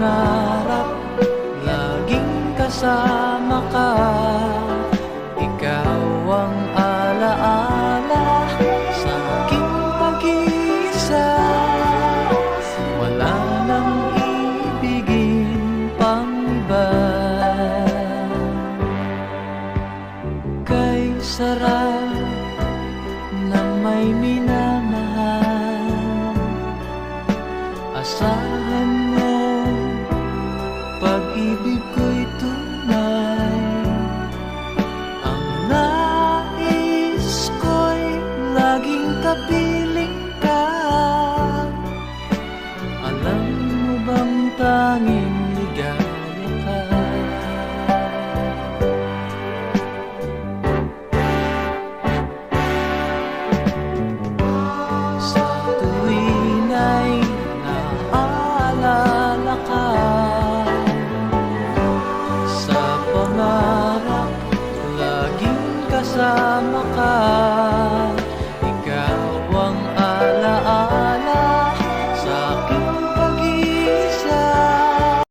pangarap, laging kasama ka. Ikaw ang alaala sa aking pag-iisa. Wala nang ibigin pang iba. Kay sarap ng may minamahal, asahan mo pag-ibig ko'y tunay. Ang nais ko'y laging kapiling ka. Alam mo bang tanging